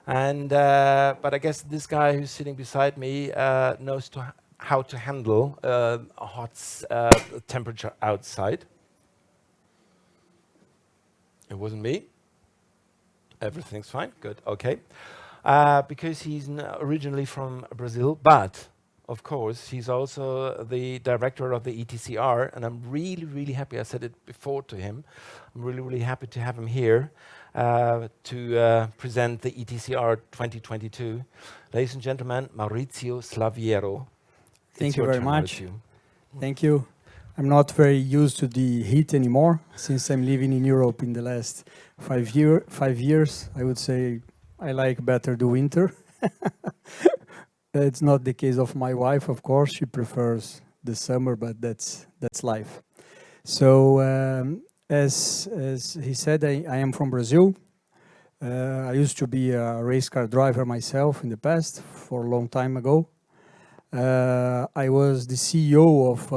And but I guess this guy who's sitting beside me knows how to handle a hot temperature outside. It wasn't me. Everything's fine. Good. Okay. Because he's originally from Brazil, but of course he's also the director of the ETCR, and I'm really, really happy. I said it before to him. I'm really, really happy to have him here to present the ETCR 2022. Ladies and gentlemen, Maurício Slaviero. Thank you very much. Thank you. I'm not very used to the heat anymore since I'm living in Europe in the last 5 years. I would say I like better the winter. It's not the case of my wife, of course. She prefers the summer, but that's life. So as he said, I am from Brazil. I used to be a race car driver myself in the past, for a long time ago. I was the CEO of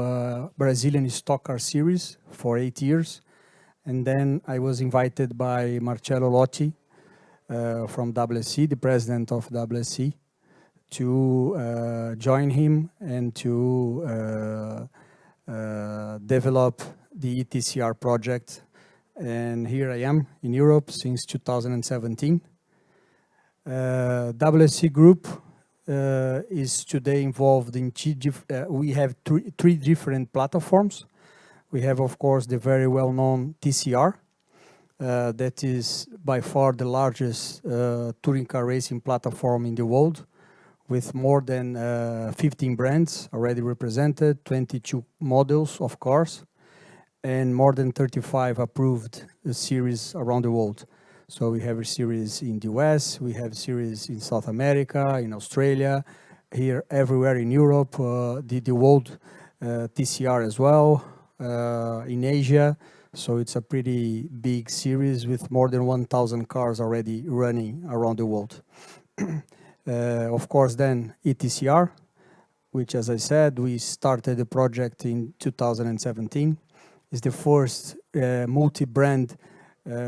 Brazilian Stock Car Series for 8 years. And then I was invited by Marcello Lotti from WSC, the president of WSC, to join him and to develop the ETCR project. And here I am in Europe since 2017. WSC Group is today involved in we have three different platforms. We have, of course, the very well-known TCR, that is by far the largest touring car racing platform in the world, with more than 15 brands already represented, 22 models of cars, and more than 35 approved series around the world. So we have a series in the US, we have series in South America, in Australia, here everywhere in Europe, the world TCR as well, in Asia. So it's a pretty big series with more than 1,000 cars already running around the world. Of course then ETCR, which as I said, we started the project in 2017, is the first multi-brand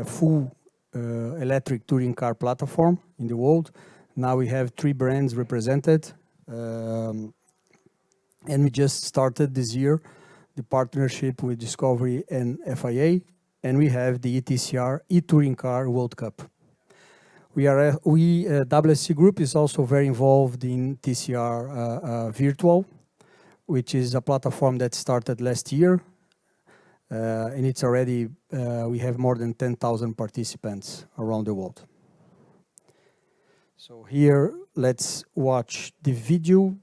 full electric touring car platform in the world. Now we have 3 brands represented, and we just started this year the partnership with Discovery and FIA, and we have the ETCR e-touring car World Cup. WSC Group is also very involved in TCR Virtual, which is a platform that started last year. And it's already, we have more than 10,000 participants around the world. So here, let's watch the video.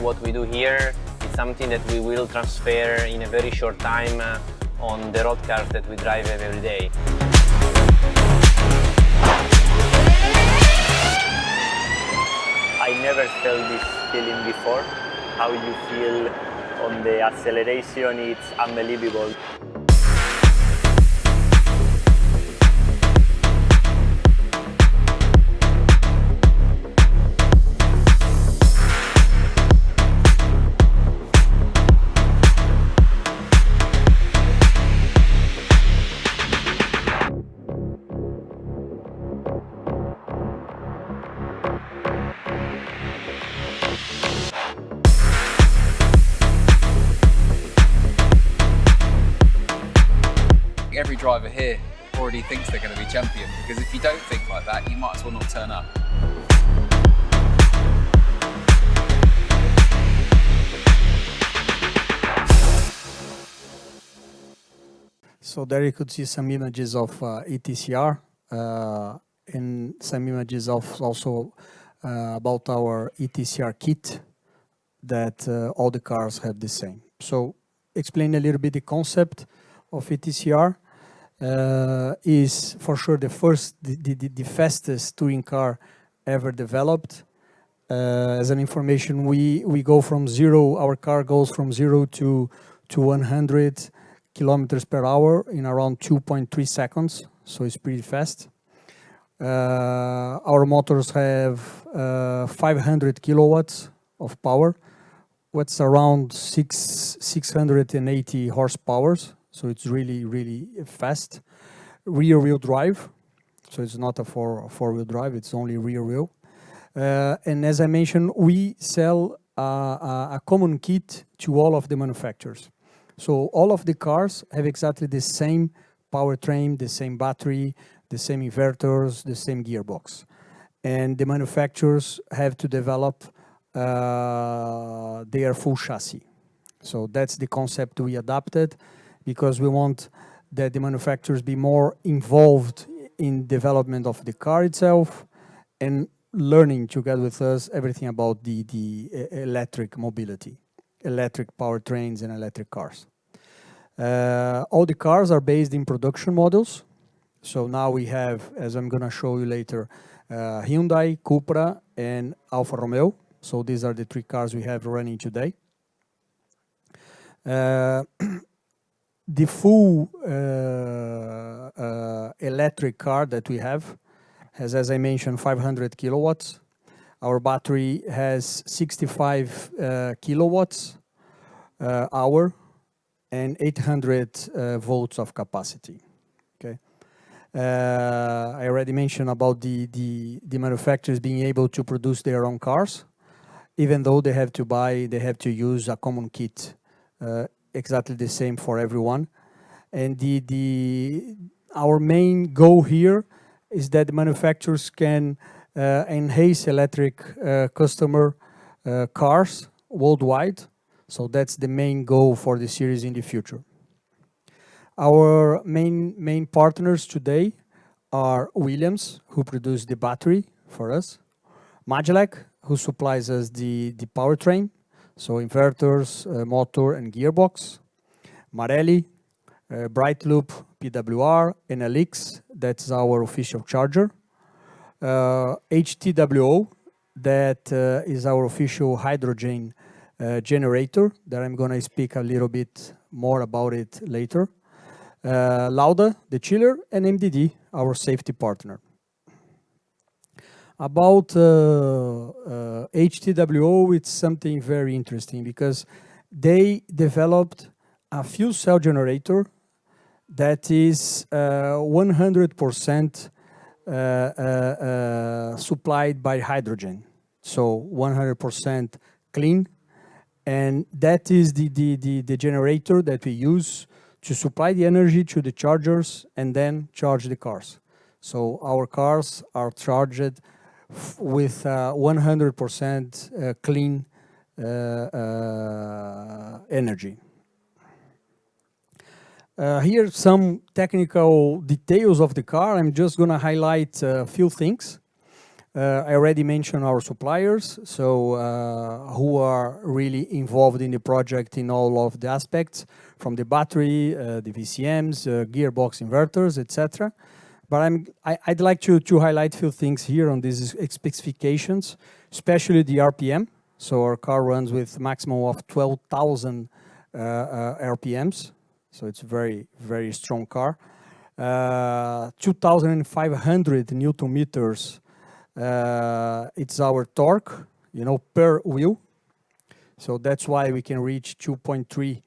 What we do here is something that we will transfer in a very short time on the road cars that we drive every day. I never felt this feeling before. How you feel on the acceleration, it's unbelievable. Every driver here already thinks they're going to be champion, because if you don't think like that, you might as well not turn up. So there you could see some images of ETCR and some images of also about our ETCR kit, that all the cars have the same. So explain a little bit the concept of ETCR. Is for sure the fastest touring car ever developed. As an information, we go from zero, our car goes from 0 to to 100 kilometers per hour in around 2.3 seconds, so it's pretty fast. Our motors have 500 kilowatts of power, what's around 680 horsepower, so it's really, really fast. Rear-wheel drive, so it's not a four-wheel drive, it's only rear-wheel. And as I mentioned, we sell a common kit to all of the manufacturers. So all of the cars have exactly the same powertrain, the same battery, the same inverters, the same gearbox. And the manufacturers have to develop their full chassis. So that's the concept we adapted, because we want that the manufacturers be more involved in development of the car itself and learning together with us everything about the electric mobility, electric powertrains and electric cars. All the cars are based in production models. So now we have, as I'm going to show you later, Hyundai, Cupra, and Alfa Romeo. So these are the three cars we have running today. The full electric car that we have has, as I mentioned, 500 kilowatts. Our battery has 65 kilowatts hour and 800 volts of capacity. Okay. I already mentioned about the manufacturers being able to produce their own cars, even though they have to use a common kit, exactly the same for everyone. And our main goal here is that the manufacturers can enhance electric customer cars worldwide. So that's the main goal for the series in the future. Our main partners today are Williams, who produce the battery for us, Magilec, who supplies us the powertrain, so inverters, motor and gearbox, Marelli, Brightloop, PWR, and Elix, that's our official charger, HTWO, that is our official hydrogen generator, that I'm going to speak a little bit more about it later. Lauda, the chiller, and MDD, our safety partner. About HTWO, it's something very interesting because they developed a fuel cell generator that is 100% supplied by hydrogen, so 100% clean. And that is the generator that we use to supply the energy to the chargers and then charge the cars. So our cars are charged with 100% clean energy. Here some technical details of the car. I'm just going to highlight a few things. I already mentioned our suppliers, so who are really involved in the project in all of the aspects, from the battery, the VCMs, gearbox inverters, etc. But I'd like to highlight a few things here on these specifications, especially the RPM. So our car runs with maximum of 12,000 RPMs. So it's a very, very strong car. 2,500 Newton meters. It's our torque, per wheel. So that's why we can reach 2.3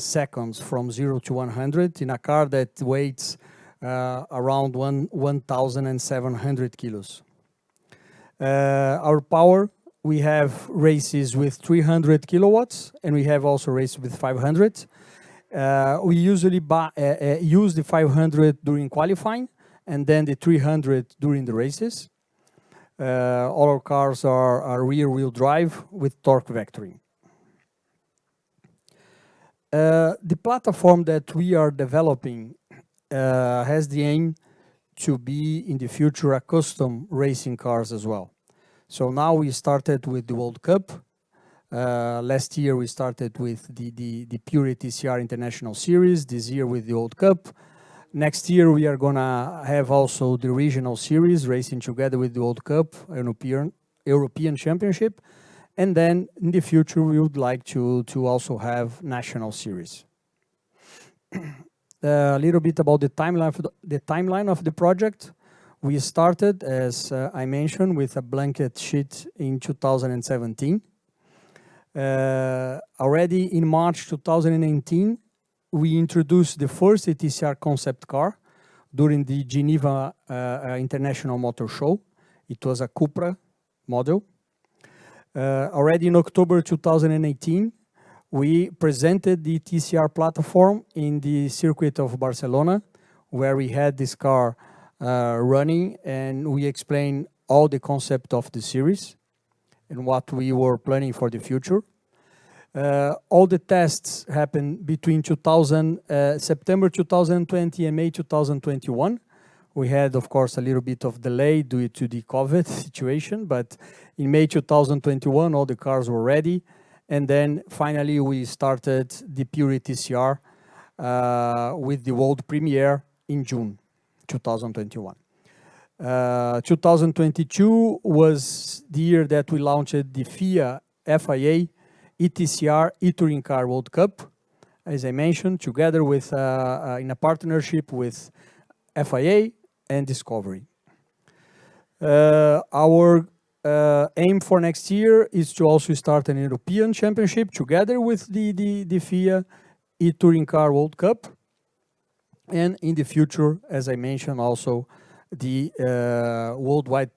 seconds from 0 to 100 in a car that weighs around 1,700 kilos. Our power, we have races with 300 kilowatts, and we have also races with 500. We usually use the 500 during qualifying, and then the 300 during the races. All our cars are rear-wheel drive with torque vectoring. The platform that we are developing has the aim to be in the future a custom racing cars as well. So now we started with the World Cup. Last year we started with the Pure ETCR International Series, this year with the World Cup. Next year we are gonna have also the regional series racing together with the World Cup, European Championship. And then in the future, we would like to also have national series. A little bit about the timeline of the project. We started, as I mentioned, with a blanket sheet in 2017. Already in March 2018, we introduced the first ETCR concept car during the Geneva International Motor Show. It was a Cupra model. Already in October 2018, we presented the ETCR platform in the circuit of Barcelona, where we had this car running, and we explained all the concept of the series and what we were planning for the future. All the tests happened between September 2020 and May 2021. We had, of course, a little bit of delay due to the COVID situation, but in May 2021, all the cars were ready. And then finally, we started the pure ETCR with the world premiere in June 2021. 2022 was the year that we launched the FIA ETCR e-Touring Car World Cup, as I mentioned, together with in a partnership with FIA and Discovery. Our aim for next year is to also start an European Championship together with the FIA e-Touring Car World Cup. And in the future, as I mentioned, also the worldwide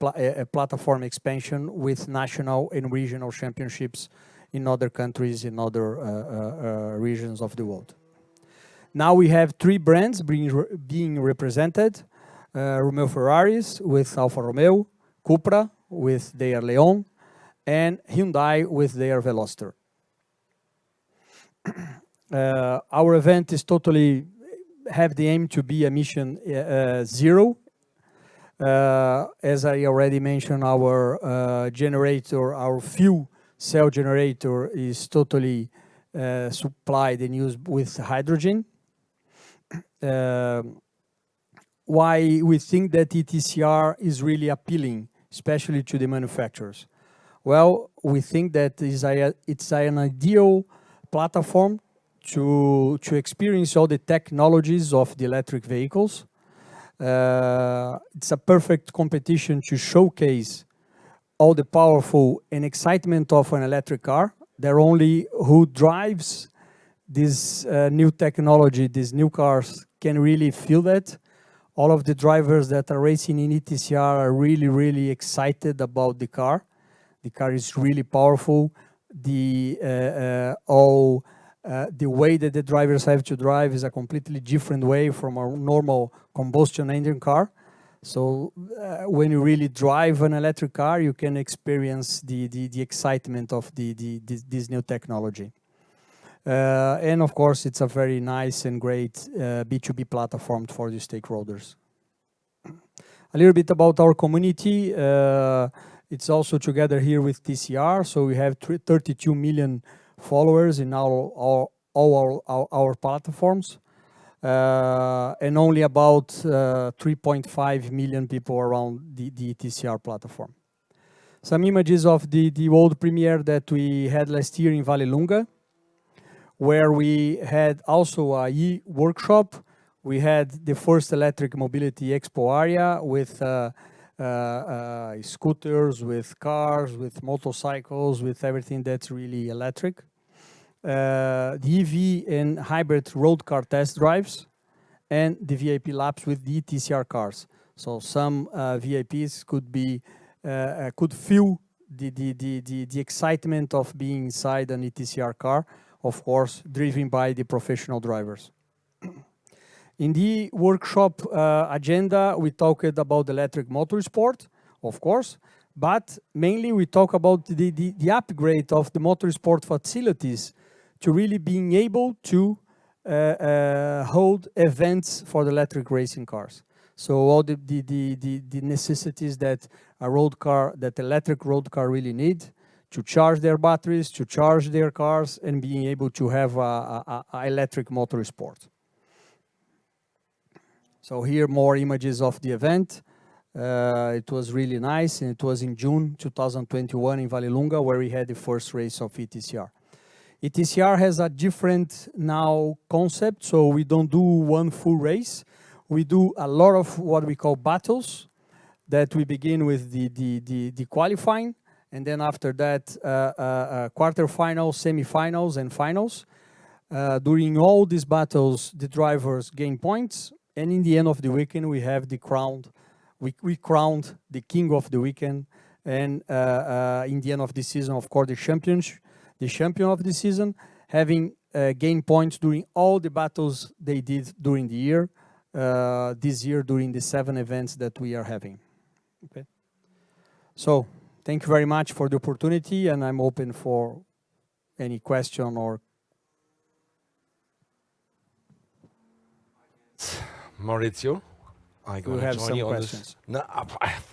platform expansion with national and regional championships in other countries, in other regions of the world. Now we have 3 brands being represented. Romeo Ferraris with Alfa Romeo, Cupra with their Leon, and Hyundai with their Veloster. Our event is totally have the aim to be emission zero. As I already mentioned, our generator, our fuel cell generator is totally supplied and used with hydrogen. Why we think that ETCR is really appealing, especially to the manufacturers? Well, we think that it's an ideal platform to experience all the technologies of the electric vehicles. It's a perfect competition to showcase all the powerful and excitement of an electric car. They're only who drives this new technology, these new cars, can really feel that. All of the drivers that are racing in ETCR are really, really excited about the car. The car is really powerful. The way that the drivers have to drive is a completely different way from a normal combustion engine car. So when you really drive an electric car, you can experience the excitement of this new technology. And of course, it's a very nice and great B2B platform for the stakeholders. A little bit about our community. It's also together here with TCR. So we have 32 million followers in all our platforms. And only about 3.5 million people around the TCR platform. Some images of the world premiere that we had last year in Vallelunga, where we had also a e-workshop. We had the first electric mobility expo area with scooters, with cars, with motorcycles, with everything that's really electric. The EV and hybrid road car test drives, and the VIP laps with the TCR cars. So some VIPs could feel the excitement of being inside an ETCR car, of course, driven by the professional drivers. In the workshop agenda, we talked about electric motorsport, of course, but mainly we talk about the upgrade of the motorsport facilities to really being able to hold events for the electric racing cars. So all the necessities that electric road car really need to charge their batteries, to charge their cars, and being able to have a electric motorsport. So here more images of the event. It was really nice, and it was in June 2021 in Vallelunga where we had the first race of ETCR. ETCR has a different now concept, so we don't do one full race. We do a lot of what we call battles, that we begin with the qualifying, and then after that, quarterfinals, semifinals, and finals. During all these battles, the drivers gain points, and in the end of the weekend, we have the crowned. We crowned the king of the weekend, and in the end of the season, of course, the champion of the season, having gained points during all the battles they did during the year. This year, during the 7 events that we are having. Okay. So, thank you very much for the opportunity, and I'm open for any question or. Maurizio, I'm going to join you on questions. this. No, I have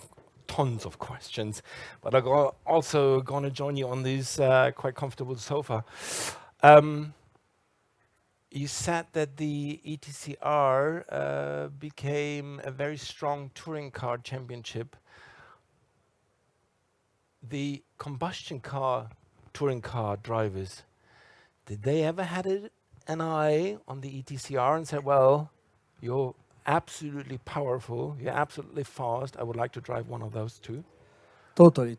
tons of questions, but I'm also going to join you on this quite comfortable sofa. You said that the ETCR became a very strong touring car championship. The combustion car touring car drivers, did they ever had an eye on the ETCR and said, well, you're absolutely powerful, you're absolutely fast, I would like to drive one of those too? Totally.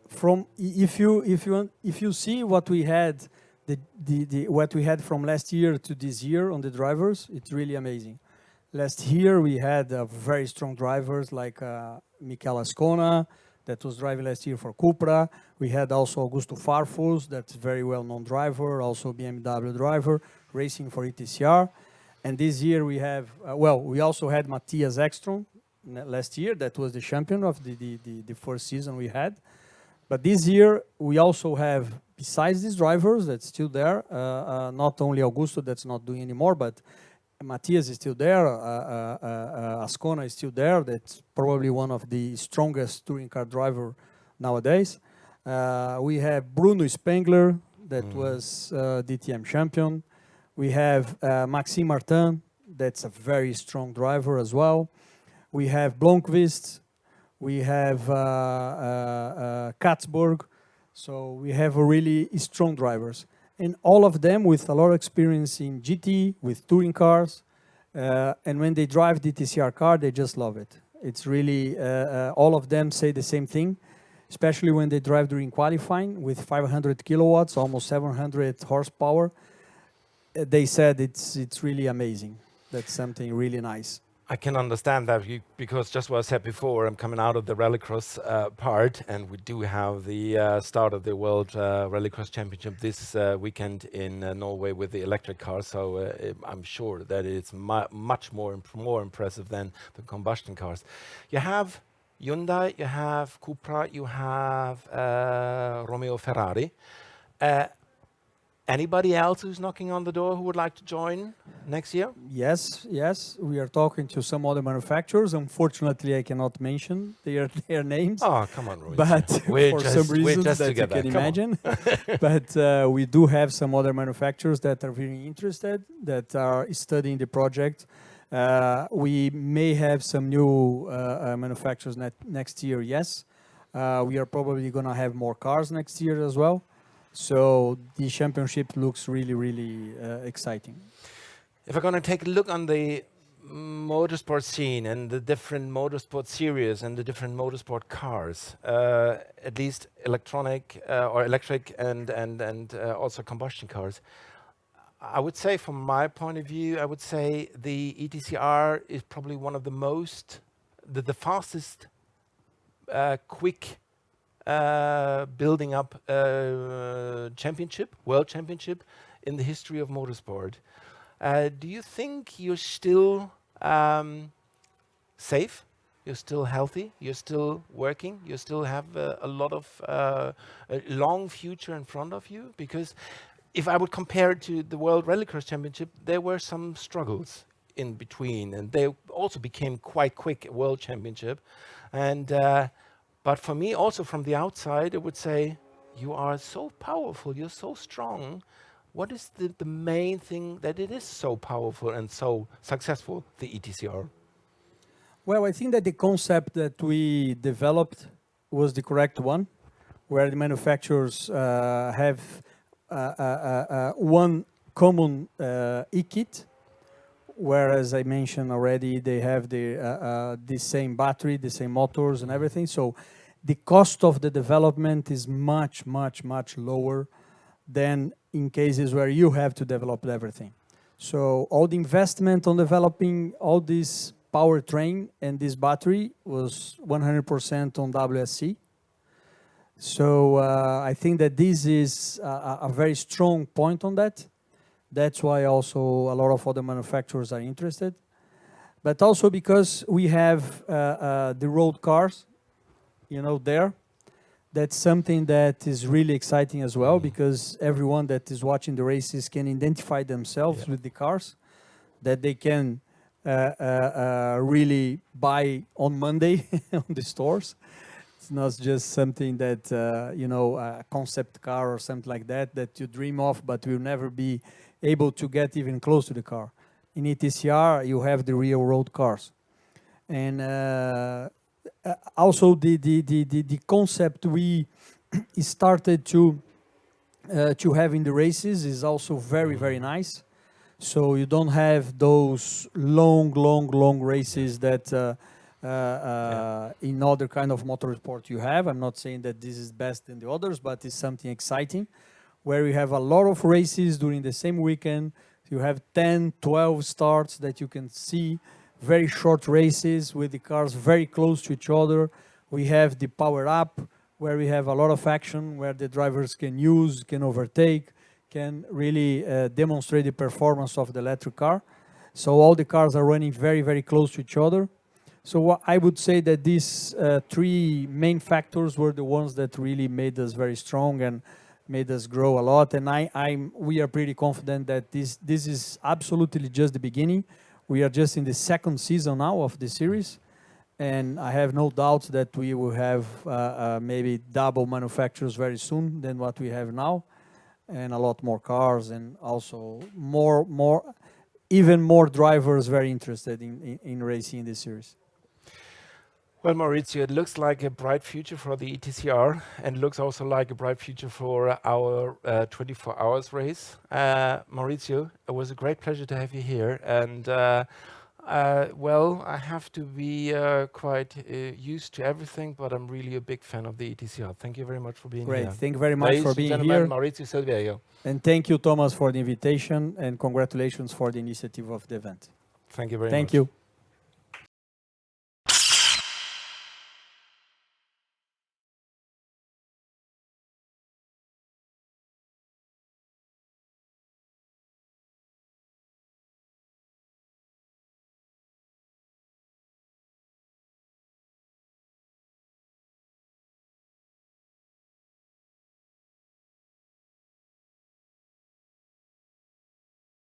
From if you see what we had, what we had from last year to this year on the drivers, it's really amazing. Last year we had very strong drivers like Michele Ascona, that was driving last year for Cupra. We had also Augusto Farfus, that's a very well-known driver, also BMW driver, racing for ETCR. And this year we have, we also had Matthias Ekstrom last year, that was the champion of the first season we had. But this year we also have, besides these drivers that's still there, not only Augusto that's not doing anymore, but Matthias is still there, Ascona is still there, that's probably one of the strongest touring car driver nowadays. We have Bruno Spengler, that was DTM champion. We have Maxime Martin, that's a very strong driver as well. We have Blomqvist, we have Katzberg, so we have really strong drivers. And all of them with a lot of experience in GT, with touring cars, and when they drive the TCR car, they just love it. It's really, all of them say the same thing, especially when they drive during qualifying with 500 kilowatts, almost 700 horsepower. They said it's really amazing. That's something really nice. I can understand that because just what I said before, I'm coming out of the rallycross part, and we do have the start of the World Rallycross Championship this weekend in Norway with the electric car. So I'm sure that it's much more impressive than the combustion cars. You have Hyundai, you have Cupra, you have Romeo Ferrari. Anybody else who's knocking on the door who would like to join next year? Yes. We are talking to some other manufacturers. Unfortunately, I cannot mention their names. Oh, come on, Roy. But for some reasons that you can imagine. But we do have some other manufacturers that are very interested, that are studying the project. We may have some new manufacturers next year, yes. We are probably going to have more cars next year as well. So the championship looks really, really exciting. If we're going to take a look on the motorsport scene and the different motorsport series and the different motorsport cars, at least electronic or electric and also combustion cars, I would say from my point of view, I would say the ETCR is probably one of the the fastest, quick building up world championship in the history of motorsport. Do you think you're still safe? You're still healthy? You're still working? You still have a lot of a long future in front of you? Because if I would compare it to the World Rallycross Championship, there were some struggles in between, and they also became quite quick World Championship. And but for me, also from the outside, I would say, you are so powerful, you're so strong. What is the main thing that it is so powerful and so successful, the ETCR? Well, I think that the concept that we developed was the correct one, where the manufacturers have one common e-kit, whereas I mentioned already, they have the same battery, the same motors and everything. So the cost of the development is much, much, much lower than in cases where you have to develop everything. So all the investment on developing all this powertrain and this battery was 100% on WSC. So I think that this is a very strong point on that. That's why also a lot of other manufacturers are interested. But also because we have the road cars, you know, there. That's something that is really exciting as well, because everyone that is watching the races can identify themselves with the cars that they can really buy on Monday on the stores. It's not just something that, you know, a concept car or something like that that you dream of, but will never be able to get even close to the car. In ETCR, you have the real road cars. And also the concept we started to have in the races is also very, very nice. So you don't have those long races that in other kind of motorsport you have. I'm not saying that this is best than the others, but it's something exciting where you have a lot of races during the same weekend. You have 10, 12 starts that you can see, very short races with the cars very close to each other. We have the power up where we have a lot of action where the drivers can use, can overtake, can really demonstrate the performance of the electric car. So all the cars are running very, very close to each other. So I would say that these three main factors were the ones that really made us very strong and made us grow a lot. And we are pretty confident that this is absolutely just the beginning. We are just in the second season now of the series. And I have no doubt that we will have maybe double manufacturers very soon than what we have now. And a lot more cars and also even more drivers very interested in racing in this series. Well, Maurizio, it looks like a bright future for the ETCR and looks also like a bright future for our 24 hours race. Maurizio, it was a great pleasure to have you here. And well, I have to be quite used to everything, but I'm really a big fan of the ETCR. Thank you very much for being here. Great. Thank you very much for being here. Maurício Slaviero. And thank you, Thomas, for the invitation, and congratulations for the initiative of the event. Thank you very much. Thank you.